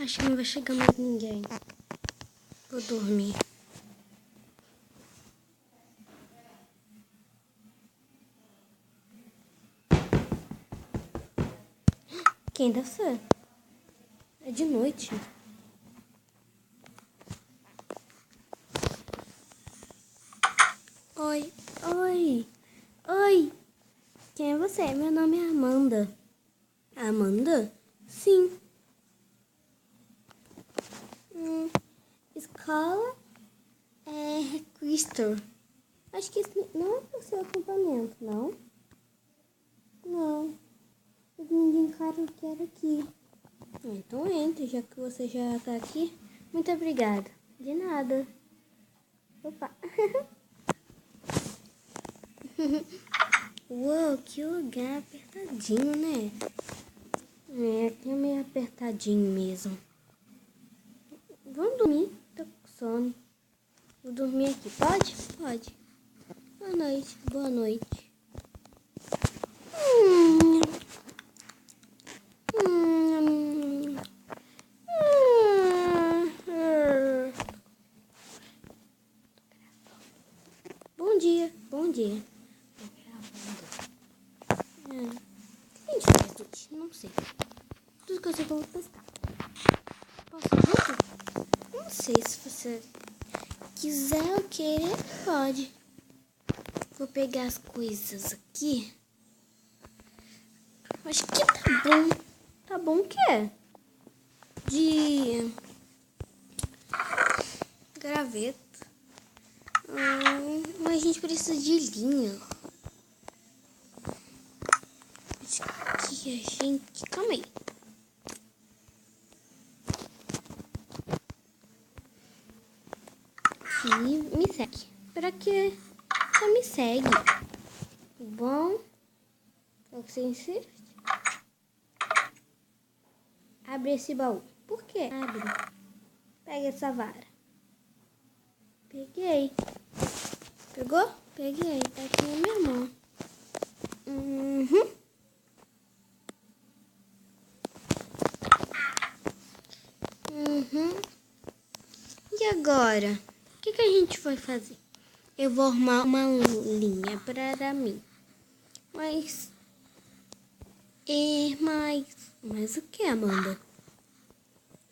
Acho que não vai chegar mais ninguém. Vou dormir. Quem deve ser? É de noite. Oi, oi, oi. Quem é você? Meu nome é Amanda. Amanda? Sim. Escola é Crystal. Acho que esse não é o seu acampamento, não? Não. Ninguém claro que era aqui. Então entre, já que você já tá aqui. Muito obrigada. De nada. Opa. Uou, que lugar apertadinho, né? É, aqui é meio apertadinho mesmo. Vamos dormir? Tô com sono. Vou dormir aqui. Pode? Pode. Boa noite. Boa noite. Bom dia. Bom dia. A gente faz tudo? Não sei. Tudo que eu sei que eu vou testar. Posso ir junto? Não sei, se você quiser ou querer, pode. Vou pegar as coisas aqui. Acho que tá bom. Tá bom o quê? De graveta. Mas a gente precisa de linha. Acho que a gente... Calma aí. Me segue. Pra quê? Só me segue. Bom. É o que você insiste? Abre esse baú. Por quê? Abre. Pega essa vara. Peguei. Pegou? Peguei. Tá aqui na minha mão. E agora? O que a gente vai fazer? Eu vou arrumar uma linha para mim. Mas o que, Amanda?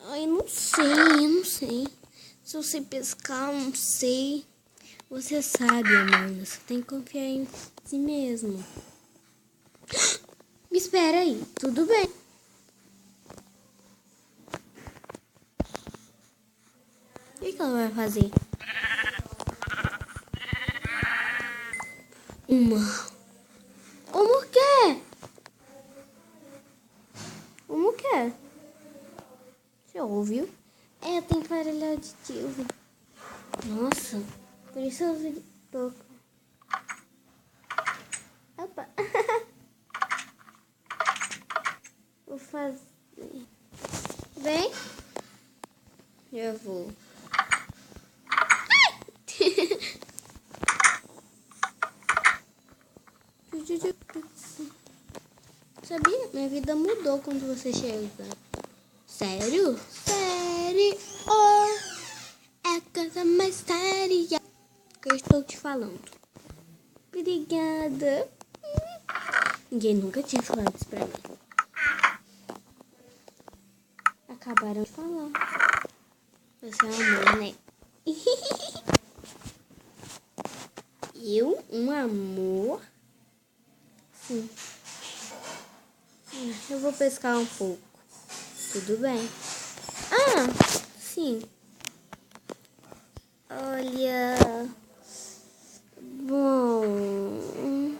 Ai, não sei. Se você pescar, não sei. Você sabe, Amanda, você tem que confiar em si mesmo. Me espera aí, tudo bem. O que ela vai fazer? Como que? Como que? Você ouviu? É, tem aparelho auditivo. Nossa, por isso eu uso pouco. Opa. Vou fazer. Vem. Já vou. Sabia? Minha vida mudou quando você chega. Sério? Sério? Oh, é a coisa mais séria que eu estou te falando. Obrigada. Ninguém nunca tinha falado isso pra mim. Acabaram de falar. Você é um amor, né? Eu? Um amor? Sim. Eu vou pescar um pouco. Tudo bem. Ah, sim. Olha... Bom...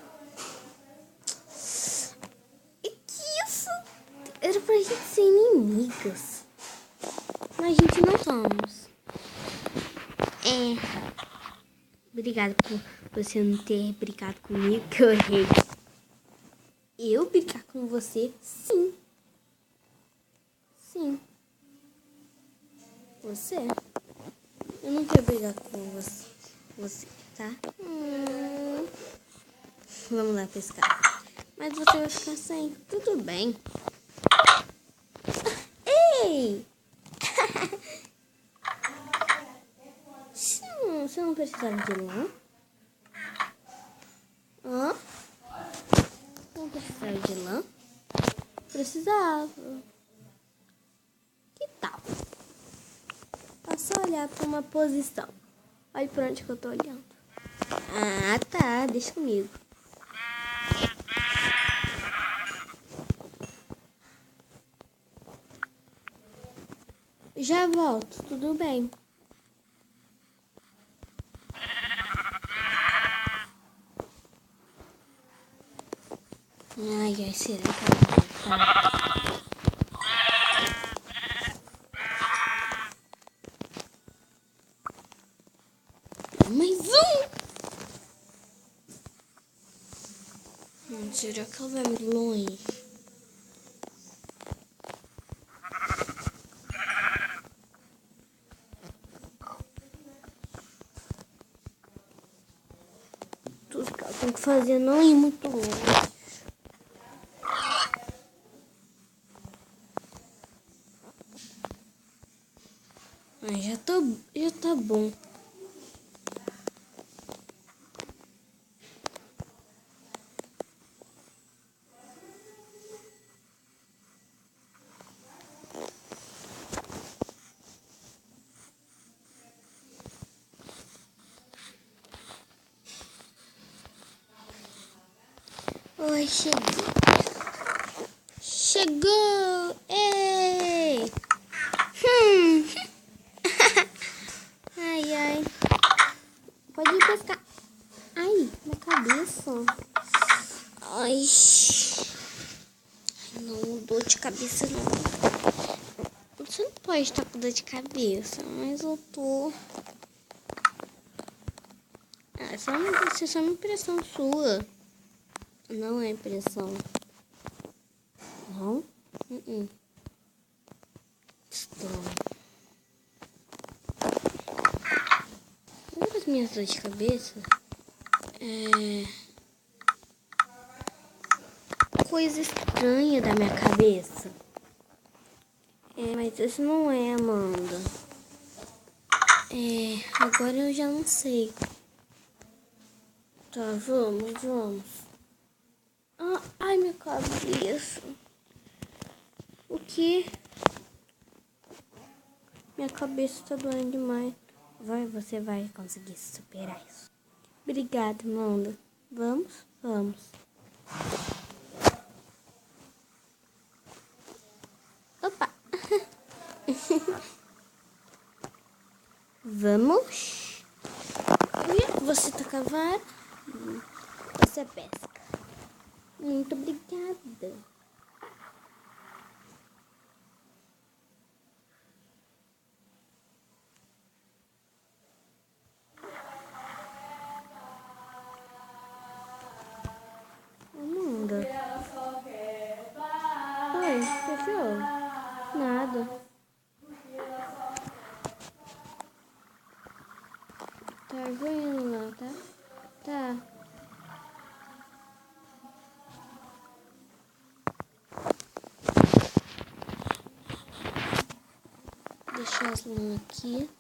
E que isso? Era pra gente ser inimigas. Mas a gente não somos. Obrigada por você não ter brigado comigo, que eu errei. Eu brigar com você? Sim. Sim. Você? Eu não quero brigar com você, tá? Vamos lá pescar. Mas você vai ficar sem. Tudo bem. Ei! não precisava de lã? Hã? Não precisava de lã? Precisava. Que tal? É só olhar para uma posição. Olha para onde que eu tô olhando. Ah, tá. Deixa comigo. Já volto. Tudo bem. Ai, será que ela vai voltar? Mais um! Será que ela vai muito longe? Tudo que ela tem que fazer não ir muito longe. Já tá bom. Oi, cheguei. Chegou! Ei! Ai, ai. Pode ir pescar. Ai, minha cabeça. Ai. Não, dor de cabeça não. Você não pode estar com dor de cabeça, mas eu tô. Ah, isso é só uma impressão sua. Não é impressão. Não? Estranho. Uma das minhas dores de cabeça é coisa estranha da minha cabeça. Mas isso não é, Amanda. Agora eu já não sei. Tá, vamos. Ai, minha cabeça. O que? Minha cabeça tá doendo demais. Você vai conseguir superar isso. Obrigada, Amanda. Vamos. Opa! Vamos. Você toca a vara. Você pesca. Muito obrigada. Amanda. Oi, o que houve? Nada. Tá vendo lá, tá? Tá. Deixar as mãos aqui.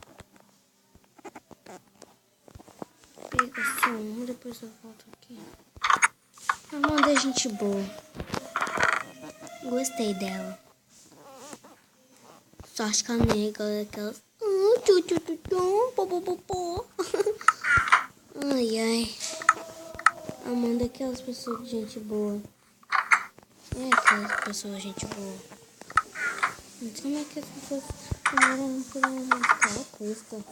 Pega só um, depois eu volto aqui. Amanda é gente boa. Gostei dela. Só acho que a nega é aquelas. Ai. Amanda é aquelas pessoas de gente boa. É aquelas pessoas de gente boa. Então como é que as pessoas não podem arrancar a custa?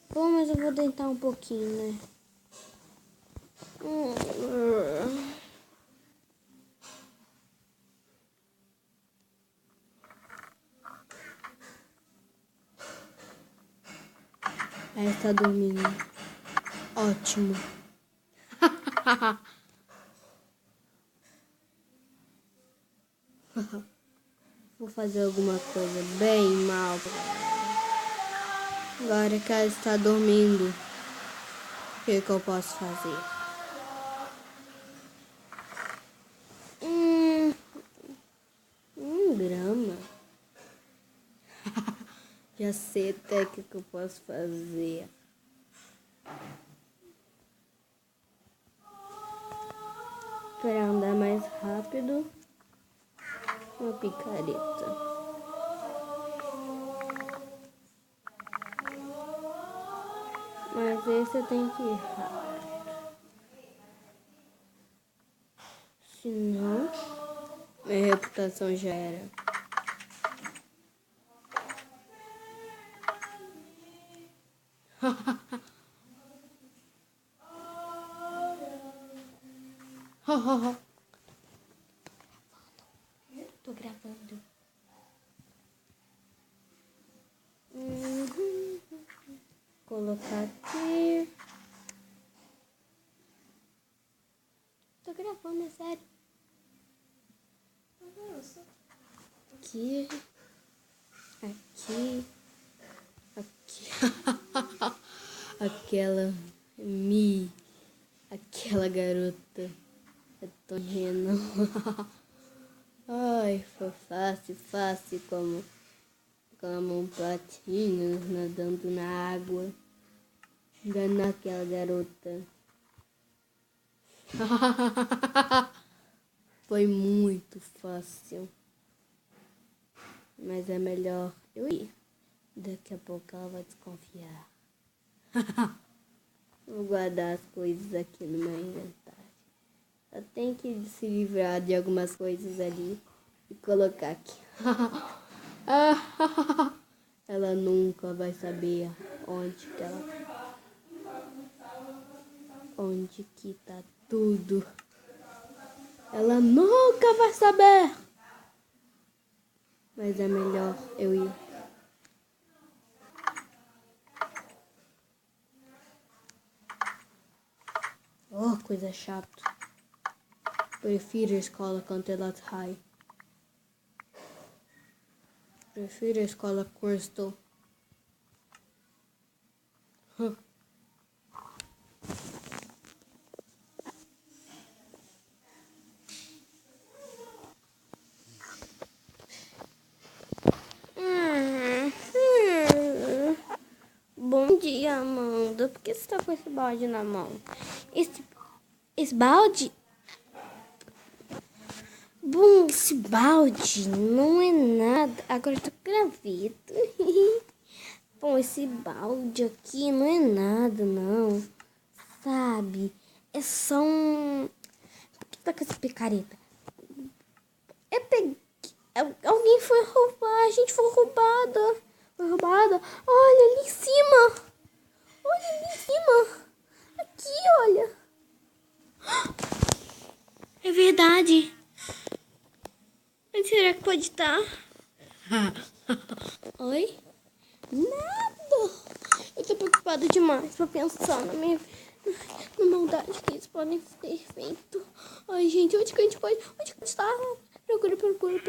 Bom, mas eu vou deitar um pouquinho, né? Ela está dormindo. Ótimo. Vou fazer alguma coisa bem mal. Agora que ela está dormindo, o que eu posso fazer? Grama. Já sei até o que eu posso fazer. para andar mais rápido. Uma picareta. Mas esse tem que ir rápido. Senão, minha reputação já era. Tô gravando. Colocar aqui. Tô gravando, é sério. Aqui. Aqui. Aqui. Aquela garota. É tão ingênua. Ai, foi fácil como um patinho nadando na água. Enganar aquela garota. Foi muito fácil. Mas é melhor eu ir. Daqui a pouco ela vai desconfiar. Vou guardar as coisas aqui no meu inventário. Eu tenho que se livrar de algumas coisas ali e colocar aqui. Ela nunca vai saber onde que tá tudo. Ela nunca vai saber. Mas é melhor eu ir. Oh, coisa chata. Prefiro a escola Cantelas High. Prefiro a escola Crystal. Bom dia, Amanda. Por que você tá com esse balde na mão? Esse balde? Bom, esse balde não é nada. Agora eu tô gravando. Bom, esse balde aqui não é nada, não. Sabe? É só um... Por que tá com essa picareta? Eu peguei... Alguém foi roubar. A gente foi roubada. Foi roubada. Olha ali em cima. Olha ali em cima. Aqui, olha. É verdade. Onde será que pode estar? Oi? Nada. Eu tô preocupada demais pra pensar na maldade que eles podem ter feito. Ai, gente, onde que a gente pode... Onde que está? Procura.